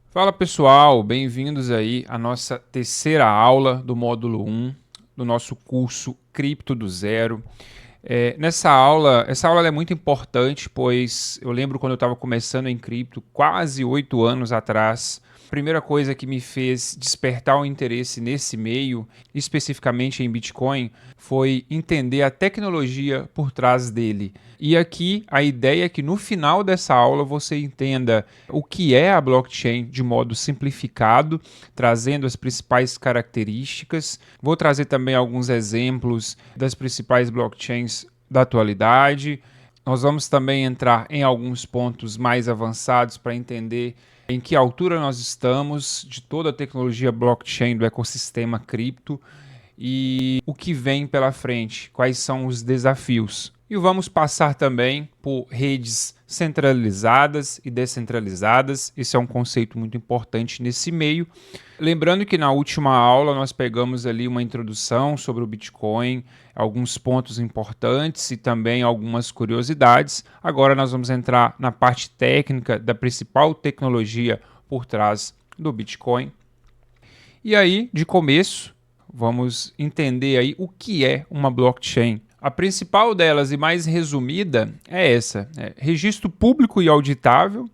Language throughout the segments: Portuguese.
Fala pessoal, bem-vindos aí à nossa terceira aula do módulo 1 do nosso curso Cripto do Zero. Essa aula é muito importante, pois eu lembro quando eu estava começando em cripto, quase 8 anos atrás, a primeira coisa que me fez despertar o interesse nesse meio, especificamente em Bitcoin, foi entender a tecnologia por trás dele. E aqui a ideia é que no final dessa aula você entenda o que é a blockchain de modo simplificado, trazendo as principais características. Vou trazer também alguns exemplos das principais blockchains da atualidade. Nós vamos também entrar em alguns pontos mais avançados para entender em que altura nós estamos de toda a tecnologia blockchain do ecossistema cripto e o que vem pela frente, quais são os desafios. E vamos passar também por redes centralizadas e descentralizadas. Esse é um conceito muito importante nesse meio. Lembrando que na última aula nós pegamos ali uma introdução sobre o Bitcoin, alguns pontos importantes e também algumas curiosidades. Agora nós vamos entrar na parte técnica da principal tecnologia por trás do Bitcoin. E aí, de começo, vamos entender aí o que é uma blockchain. A principal delas e mais resumida é essa: registro público e auditável,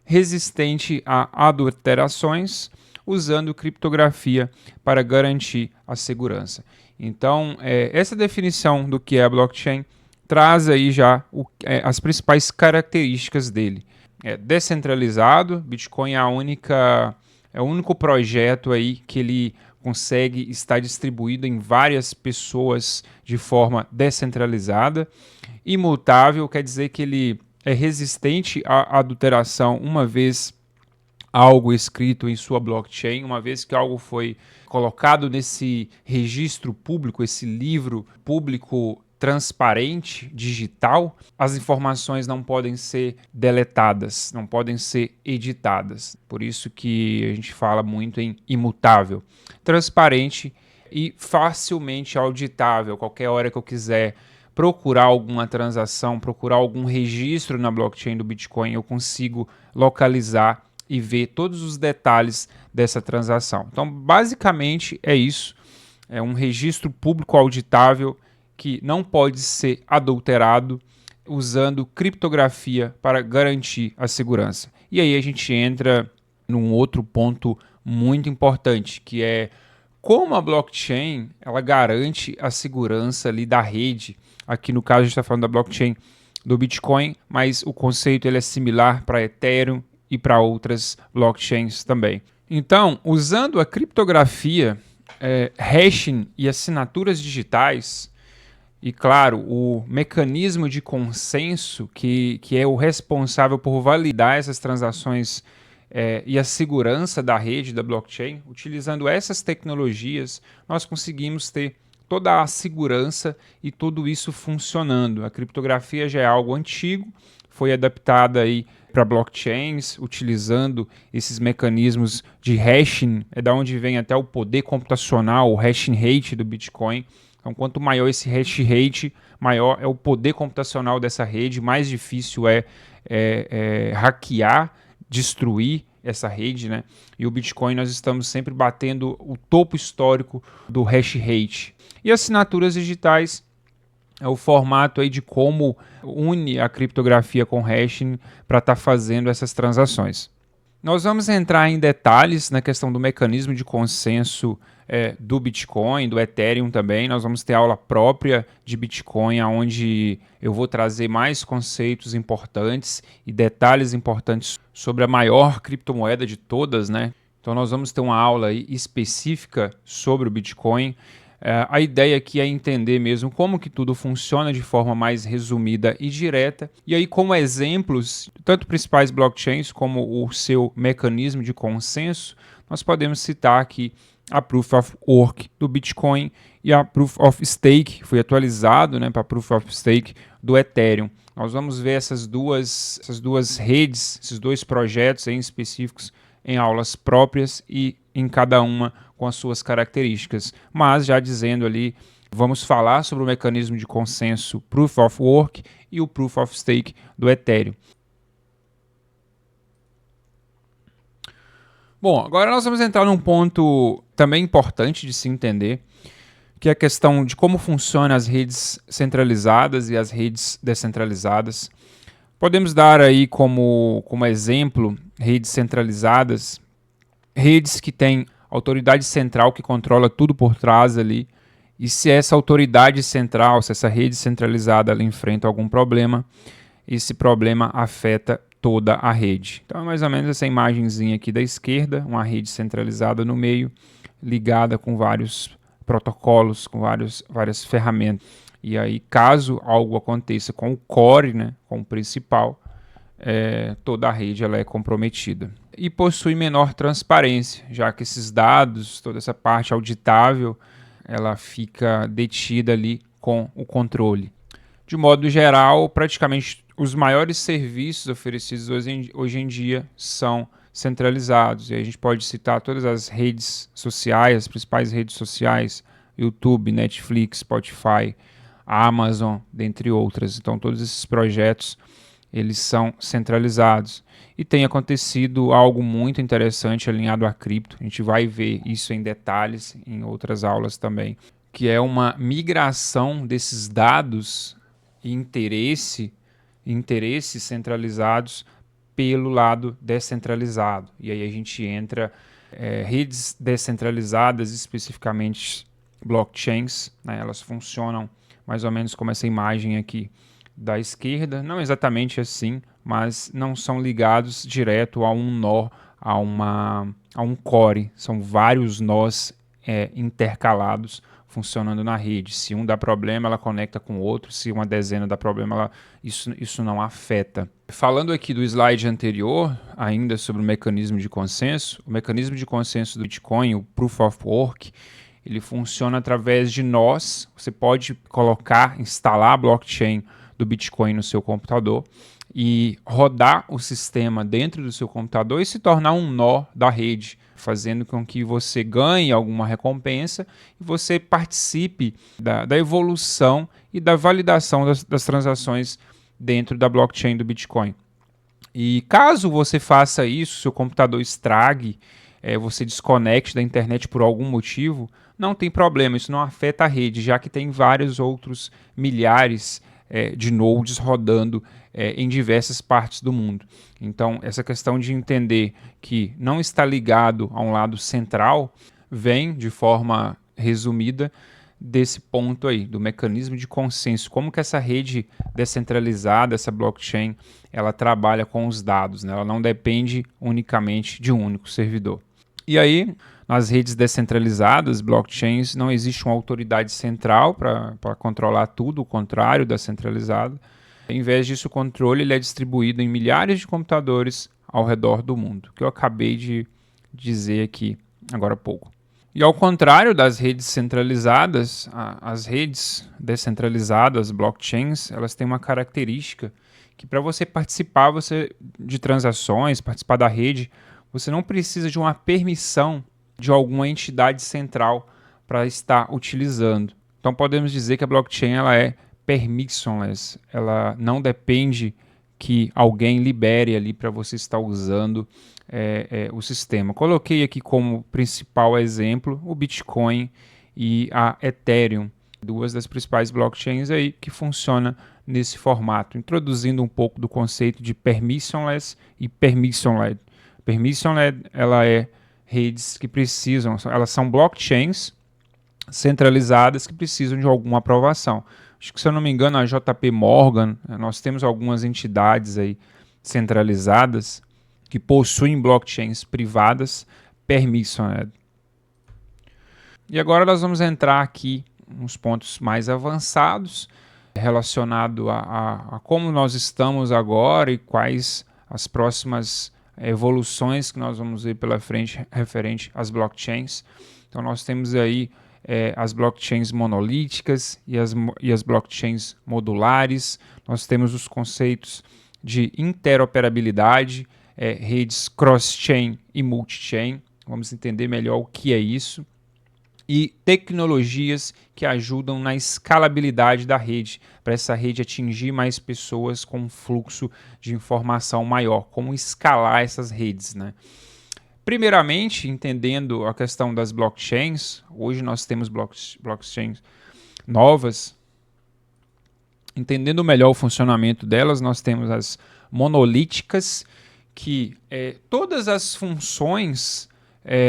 resistente a adulterações, usando criptografia para garantir a segurança. Então, essa definição do que é a blockchain traz aí já as principais características dele. É descentralizado, Bitcoin é o único projeto aí que ele consegue estar distribuído em várias pessoas de forma descentralizada. Imutável quer dizer que ele é resistente à adulteração uma vez algo escrito em sua blockchain, uma vez que algo foi colocado nesse registro público, esse livro público transparente, digital, as informações não podem ser deletadas, não podem ser editadas. Por isso que a gente fala muito em imutável, transparente e facilmente auditável. Qualquer hora que eu quiser procurar alguma transação, procurar algum registro na blockchain do Bitcoin, eu consigo localizar e ver todos os detalhes dessa transação. Então, basicamente é isso. É um registro público auditável que não pode ser adulterado usando criptografia para garantir a segurança. E aí a gente entra num outro ponto muito importante, que é como a blockchain ela garante a segurança ali da rede. Aqui no caso a gente está falando da blockchain do Bitcoin, mas o conceito ele é similar para Ethereum e para outras blockchains também. Então, usando a criptografia, hashing e assinaturas digitais, e claro, o mecanismo de consenso que é o responsável por validar essas transações e a segurança da rede da blockchain, utilizando essas tecnologias, nós conseguimos ter toda a segurança e tudo isso funcionando. A criptografia já é algo antigo, foi adaptada aí para blockchains, utilizando esses mecanismos de hashing, é da onde vem até o poder computacional, o hashing rate do Bitcoin. Então, quanto maior esse hash rate, maior é o poder computacional dessa rede, mais difícil é hackear, destruir essa rede, né? E o Bitcoin nós estamos sempre batendo o topo histórico do hash rate. E assinaturas digitais é o formato aí de como une a criptografia com hashing para estar fazendo essas transações. Nós vamos entrar em detalhes na questão do mecanismo de consenso do Bitcoin, do Ethereum também. Nós vamos ter aula própria de Bitcoin, onde eu vou trazer mais conceitos importantes e detalhes importantes sobre a maior criptomoeda de todas, né? Então nós vamos ter uma aula aí específica sobre o Bitcoin. A ideia aqui é entender mesmo como que tudo funciona de forma mais resumida e direta. E aí, como exemplos, tanto principais blockchains como o seu mecanismo de consenso, nós podemos citar aqui a Proof of Work do Bitcoin e a Proof of Stake, que foi atualizado, né, para Proof of Stake do Ethereum. Nós vamos ver essas duas redes, esses dois projetos em específicos em aulas próprias e em cada uma com as suas características. Mas já dizendo ali, vamos falar sobre o mecanismo de consenso Proof of Work e o Proof of Stake do Ethereum. Bom, agora nós vamos entrar num ponto também importante de se entender, que é a questão de como funcionam as redes centralizadas e as redes descentralizadas. Podemos dar aí como exemplo redes centralizadas, redes que têm autoridade central que controla tudo por trás ali. E se essa autoridade central, se essa rede centralizada ela enfrenta algum problema, esse problema afeta toda a rede. Então é mais ou menos essa imagenzinha aqui da esquerda, uma rede centralizada no meio, ligada com vários protocolos, com várias ferramentas. E aí, caso algo aconteça com o core, né, com o principal, toda a rede ela é comprometida. E possui menor transparência, já que esses dados, toda essa parte auditável, ela fica detida ali com o controle. De modo geral, praticamente os maiores serviços oferecidos hoje em dia são centralizados. E a gente pode citar todas as redes sociais, as principais redes sociais, YouTube, Netflix, Spotify, Amazon, dentre outras. Então, todos esses projetos, eles são centralizados. E tem acontecido algo muito interessante alinhado a cripto. A gente vai ver isso em detalhes em outras aulas também, que é uma migração desses dados e interesses centralizados pelo lado descentralizado. E aí a gente entra redes descentralizadas, especificamente blockchains, né? Elas funcionam mais ou menos como essa imagem aqui da esquerda, não exatamente assim, mas não são ligados direto a um nó, a um core. São vários nós intercalados funcionando na rede. Se um dá problema, ela conecta com o outro. Se uma dezena dá problema, isso não afeta. Falando aqui do slide anterior, ainda sobre o mecanismo de consenso, o mecanismo de consenso do Bitcoin, o Proof of Work, ele funciona através de nós. Você pode instalar a blockchain do Bitcoin no seu computador e rodar o sistema dentro do seu computador e se tornar um nó da rede, fazendo com que você ganhe alguma recompensa e você participe da evolução e da validação das transações dentro da blockchain do Bitcoin. E caso você faça isso, seu computador estrague, você desconecte da internet por algum motivo, não tem problema, isso não afeta a rede, já que tem vários outros milhares de nodes rodando em diversas partes do mundo. Então, essa questão de entender que não está ligado a um lado central vem, de forma resumida, desse ponto aí, do mecanismo de consenso. Como que essa rede descentralizada, essa blockchain, ela trabalha com os dados, né? Ela não depende unicamente de um único servidor. E aí, nas redes descentralizadas, blockchains, não existe uma autoridade central para controlar tudo, o contrário da centralizada. Em vez disso, o controle ele é distribuído em milhares de computadores ao redor do mundo, que eu acabei de dizer aqui agora há pouco. E ao contrário das redes centralizadas, as redes descentralizadas, blockchains, elas têm uma característica que para você participar de transações, participar da rede, você não precisa de uma permissão de alguma entidade central para estar utilizando. Então podemos dizer que a blockchain ela é permissionless, ela não depende que alguém libere ali para você estar usando o sistema. Coloquei aqui como principal exemplo o Bitcoin e a Ethereum, duas das principais blockchains aí que funcionam nesse formato, introduzindo um pouco do conceito de permissionless e permissionless. Permissionless, ela é redes que elas são blockchains centralizadas que precisam de alguma aprovação. Acho que, se eu não me engano, a JP Morgan, nós temos algumas entidades aí centralizadas que possuem blockchains privadas permissioned. E agora nós vamos entrar aqui uns pontos mais avançados relacionado a como nós estamos agora e quais as próximas evoluções que nós vamos ver pela frente referente às blockchains. Então nós temos aí as blockchains monolíticas e as blockchains modulares. Nós temos os conceitos de interoperabilidade, redes cross-chain e multi-chain. Vamos entender melhor o que é isso. E tecnologias que ajudam na escalabilidade da rede, para essa rede atingir mais pessoas com um fluxo de informação maior. Como escalar essas redes, né? Primeiramente, entendendo a questão das blockchains, hoje nós temos blockchains novas. Entendendo melhor o funcionamento delas, nós temos as monolíticas, que todas as funções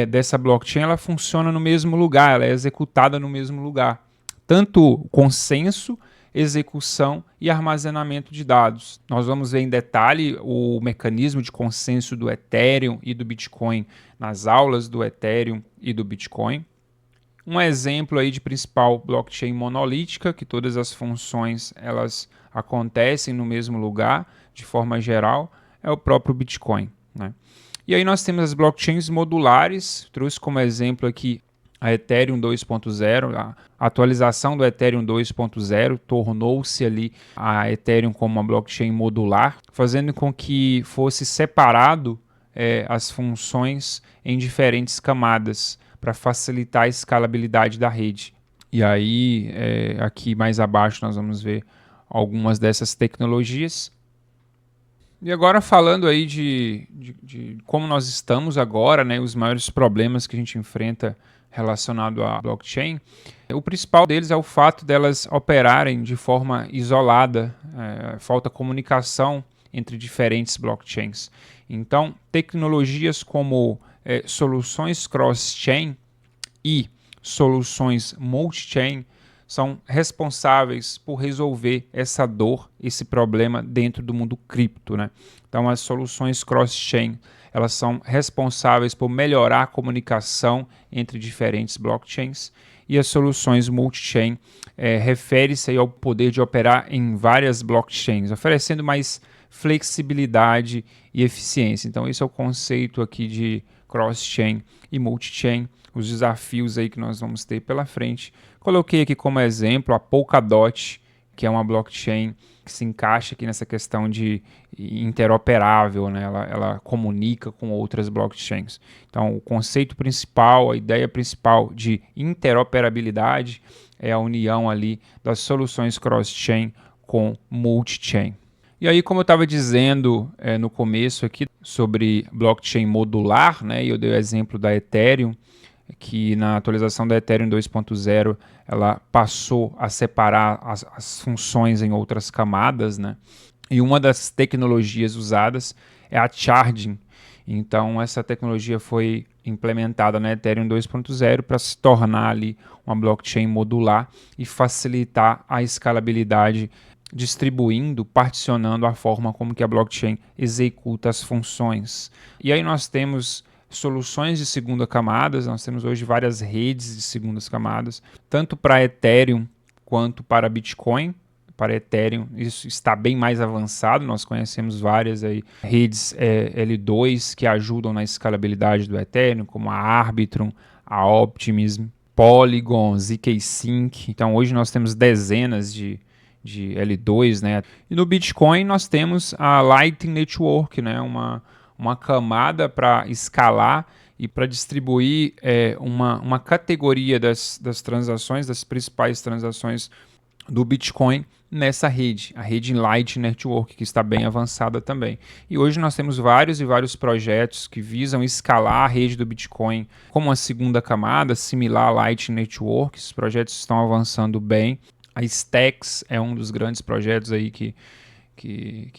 dessa blockchain ela funciona no mesmo lugar, ela é executada no mesmo lugar. Tanto consenso, execução e armazenamento de dados. Nós vamos ver em detalhe o mecanismo de consenso do Ethereum e do Bitcoin nas aulas do Ethereum e do Bitcoin. Um exemplo aí de principal blockchain monolítica, que todas as funções elas acontecem no mesmo lugar, de forma geral, é o próprio Bitcoin, né? E aí nós temos as blockchains modulares, trouxe como exemplo aqui a Ethereum 2.0, a atualização do Ethereum 2.0 tornou-se ali a Ethereum como uma blockchain modular, fazendo com que fosse separado as funções em diferentes camadas, para facilitar a escalabilidade da rede. E aí, aqui mais abaixo, nós vamos ver algumas dessas tecnologias. E agora falando aí de como nós estamos agora, né, os maiores problemas que a gente enfrenta relacionado à blockchain, o principal deles é o fato delas operarem de forma isolada, falta comunicação entre diferentes blockchains. Então, tecnologias como soluções cross-chain e soluções multi-chain são responsáveis por resolver essa dor, esse problema dentro do mundo cripto, né? Então, as soluções cross-chain, elas são responsáveis por melhorar a comunicação entre diferentes blockchains, e as soluções multi-chain refere-se ao poder de operar em várias blockchains, oferecendo mais flexibilidade e eficiência. Então, esse é o conceito aqui de cross-chain e multi-chain, os desafios aí que nós vamos ter pela frente. Coloquei aqui como exemplo a Polkadot, que é uma blockchain que se encaixa aqui nessa questão de interoperável, né? Ela comunica com outras blockchains. Então, o conceito principal, a ideia principal de interoperabilidade é a união ali das soluções cross-chain com multi-chain. E aí, como eu estava dizendo no começo aqui sobre blockchain modular, né, e eu dei o exemplo da Ethereum, que na atualização da Ethereum 2.0 ela passou a separar as funções em outras camadas, né? E uma das tecnologias usadas é a charging. Então, essa tecnologia foi implementada na Ethereum 2.0 para se tornar ali uma blockchain modular e facilitar a escalabilidade, distribuindo, particionando a forma como que a blockchain executa as funções. E aí nós temos soluções de segunda camada, nós temos hoje várias redes de segundas camadas, tanto para Ethereum quanto para Bitcoin. Para Ethereum isso está bem mais avançado, nós conhecemos várias aí, redes L2 que ajudam na escalabilidade do Ethereum, como a Arbitrum, a Optimism, Polygon, zkSync. Então hoje nós temos dezenas de L2, né? E no Bitcoin nós temos a Lightning Network, né? Uma camada para escalar e para distribuir uma categoria das transações, das principais transações do Bitcoin nessa rede, a rede Lightning Network, que está bem avançada também. E hoje nós temos vários e vários projetos que visam escalar a rede do Bitcoin como uma segunda camada, similar à Lightning Network. Esses projetos estão avançando bem. A Stacks é um dos grandes projetos aí que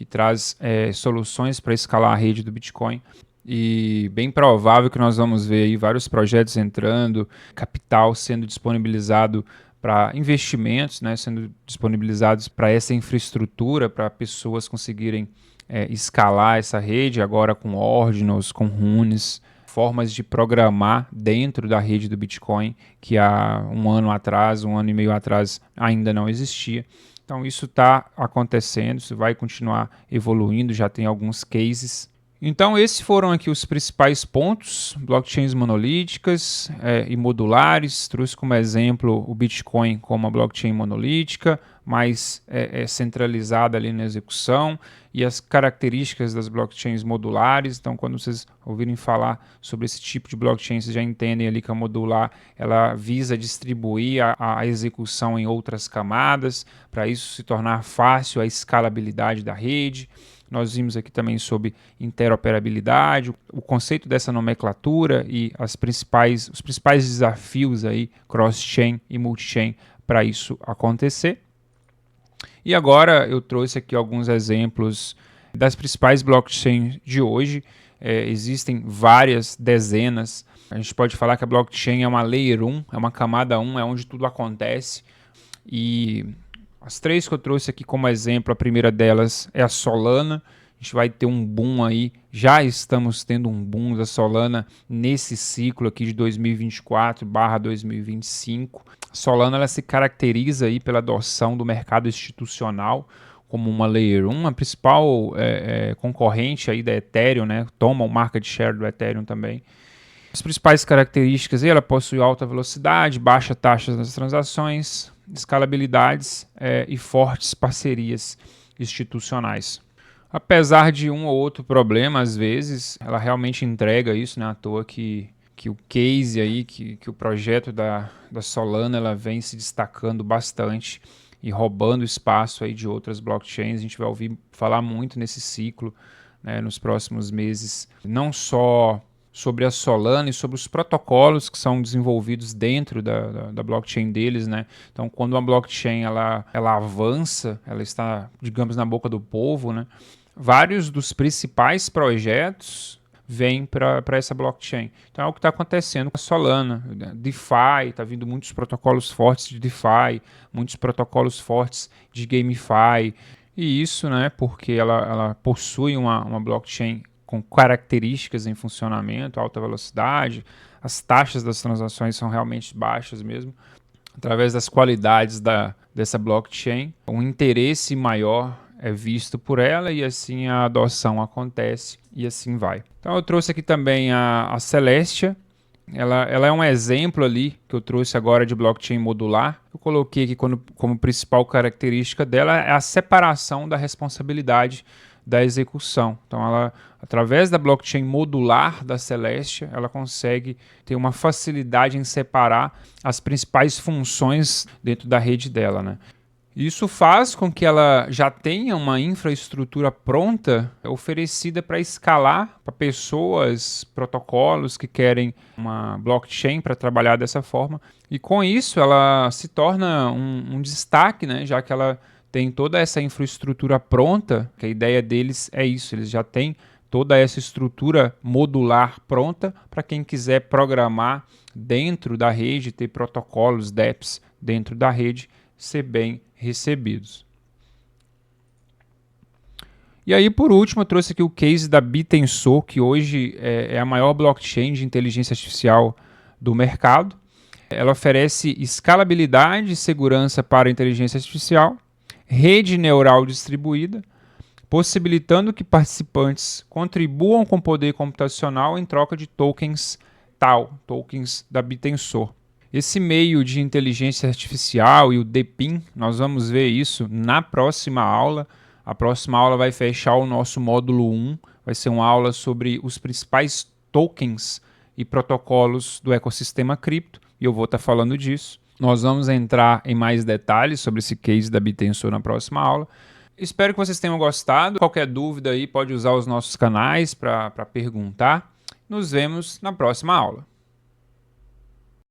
traz soluções para escalar a rede do Bitcoin. E bem provável que nós vamos ver aí vários projetos entrando, capital sendo disponibilizado para investimentos, né, sendo disponibilizados para essa infraestrutura, para pessoas conseguirem escalar essa rede, agora com Ordinals, com Runes, formas de programar dentro da rede do Bitcoin, que há um ano e meio atrás, ainda não existia. Então isso está acontecendo, isso vai continuar evoluindo, já tem alguns cases. Então esses foram aqui os principais pontos, blockchains monolíticas e modulares. Trouxe como exemplo o Bitcoin como uma blockchain monolítica, mais centralizada ali na execução, e as características das blockchains modulares. Então quando vocês ouvirem falar sobre esse tipo de blockchain, vocês já entendem ali que a modular ela visa distribuir a execução em outras camadas, para isso se tornar fácil a escalabilidade da rede. Nós vimos aqui também sobre interoperabilidade, o conceito dessa nomenclatura e os principais desafios aí cross-chain e multi-chain para isso acontecer. E agora eu trouxe aqui alguns exemplos das principais blockchains de hoje. Existem várias dezenas. A gente pode falar que a blockchain é uma layer 1, é uma camada 1, é onde tudo acontece. E as três que eu trouxe aqui como exemplo, a primeira delas é a Solana. A gente vai ter um boom aí, já estamos tendo um boom da Solana nesse ciclo aqui de 2024/2025. A Solana ela se caracteriza aí pela adoção do mercado institucional como uma Layer 1, a principal concorrente aí da Ethereum, né? Toma o market share do Ethereum também. As principais características, ela possui alta velocidade, baixa taxa das transações, escalabilidades e fortes parcerias institucionais. Apesar de um ou outro problema, às vezes, ela realmente entrega isso, né? À toa que o case aí, que o projeto da Solana, ela vem se destacando bastante e roubando espaço aí de outras blockchains. A gente vai ouvir falar muito nesse ciclo, né, nos próximos meses, não só sobre a Solana e sobre os protocolos que são desenvolvidos dentro da blockchain deles, né? Então, quando uma blockchain ela avança, ela está, digamos, na boca do povo, né? Vários dos principais projetos vêm para essa blockchain. Então, é o que está acontecendo com a Solana. DeFi, está vindo muitos protocolos fortes de DeFi, muitos protocolos fortes de GameFi. E isso, né, porque ela possui uma blockchain com características em funcionamento, alta velocidade, as taxas das transações são realmente baixas mesmo. Através das qualidades dessa blockchain, um interesse maior é visto por ela e assim a adoção acontece e assim vai. Então eu trouxe aqui também a Celestia. Ela é um exemplo ali que eu trouxe agora de blockchain modular. Eu coloquei aqui como principal característica dela é a separação da responsabilidade da execução. Então, ela, através da blockchain modular da Celestia, ela consegue ter uma facilidade em separar as principais funções dentro da rede dela, né? Isso faz com que ela já tenha uma infraestrutura pronta, oferecida para escalar para pessoas, protocolos que querem uma blockchain para trabalhar dessa forma. E com isso ela se torna um destaque, né? Já que ela tem toda essa infraestrutura pronta, que a ideia deles é isso, eles já têm toda essa estrutura modular pronta para quem quiser programar dentro da rede, ter protocolos, dApps dentro da rede, ser bem recebidos. E aí, por último, eu trouxe aqui o case da Bitensor, que hoje é a maior blockchain de inteligência artificial do mercado. Ela oferece escalabilidade e segurança para a inteligência artificial, rede neural distribuída, possibilitando que participantes contribuam com poder computacional em troca de tokens TAO, tokens da Bitensor. Esse meio de inteligência artificial e o DePIN, nós vamos ver isso na próxima aula. A próxima aula vai fechar o nosso módulo 1, vai ser uma aula sobre os principais tokens e protocolos do ecossistema cripto, e eu vou estar falando disso. Nós vamos entrar em mais detalhes sobre esse case da Bitensor na próxima aula. Espero que vocês tenham gostado. Qualquer dúvida aí pode usar os nossos canais para perguntar. Nos vemos na próxima aula.